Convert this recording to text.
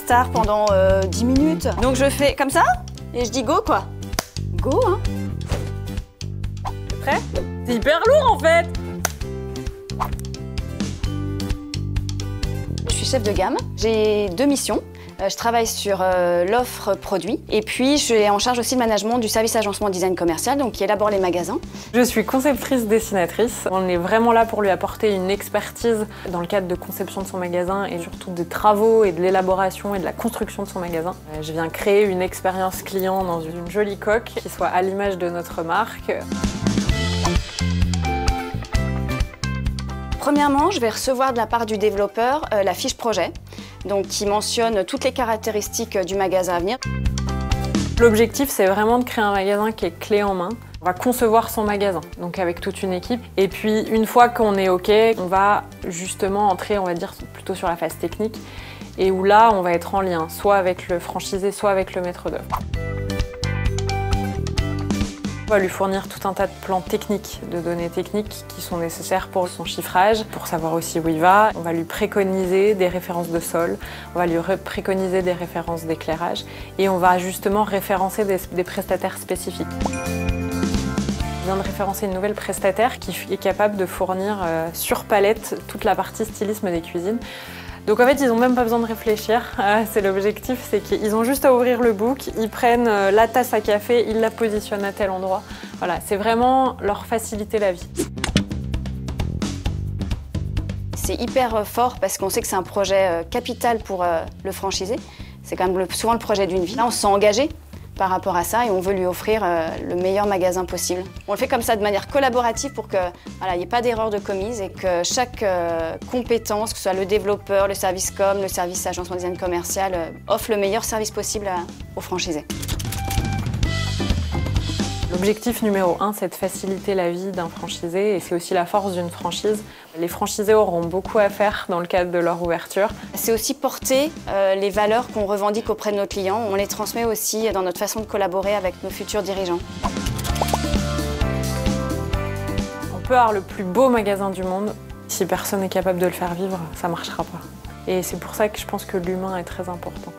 star pendant 10 minutes. Donc je fais comme ça et je dis go quoi. Go hein. T'es prêt? C'est hyper lourd en fait. Je suis chef de gamme, j'ai 2 missions. Je travaille sur l'offre produit et puis je suis en charge aussi de management du service agencement design commercial, donc qui élabore les magasins. Je suis conceptrice dessinatrice. On est vraiment là pour lui apporter une expertise dans le cadre de conception de son magasin et surtout des travaux et de l'élaboration et de la construction de son magasin. Je viens créer une expérience client dans une jolie coque qui soit à l'image de notre marque. Premièrement, je vais recevoir de la part du développeur la fiche projet, donc qui mentionne toutes les caractéristiques du magasin à venir. L'objectif, c'est vraiment de créer un magasin qui est clé en main. On va concevoir son magasin, donc avec toute une équipe. Et puis, une fois qu'on est OK, on va justement entrer, on va dire, plutôt sur la phase technique, et où là, on va être en lien, soit avec le franchisé, soit avec le maître d'œuvre. On va lui fournir tout un tas de plans techniques, de données techniques qui sont nécessaires pour son chiffrage, pour savoir aussi où il va. On va lui préconiser des références de sol, on va lui préconiser des références d'éclairage et on va justement référencer des prestataires spécifiques. Je viens de référencer une nouvelle prestataire qui est capable de fournir sur palette toute la partie stylisme des cuisines. Donc en fait, ils n'ont même pas besoin de réfléchir. C'est l'objectif, c'est qu'ils ont juste à ouvrir le book, ils prennent la tasse à café, ils la positionnent à tel endroit. Voilà, c'est vraiment leur faciliter la vie. C'est hyper fort parce qu'on sait que c'est un projet capital pour le franchisé. C'est quand même souvent le projet d'une vie. Là, on se sent engagé par rapport à ça et on veut lui offrir le meilleur magasin possible. On le fait comme ça de manière collaborative pour que voilà, il n'y ait pas d'erreur de commise et que chaque compétence, que ce soit le développeur, le service com, le service agencement design commercial, offre le meilleur service possible aux franchisés. L'objectif numéro 1, c'est de faciliter la vie d'un franchisé et c'est aussi la force d'une franchise. Les franchisés auront beaucoup à faire dans le cadre de leur ouverture. C'est aussi porter les valeurs qu'on revendique auprès de nos clients. On les transmet aussi dans notre façon de collaborer avec nos futurs dirigeants. On peut avoir le plus beau magasin du monde. Si personne n'est capable de le faire vivre, ça ne marchera pas. Et c'est pour ça que je pense que l'humain est très important.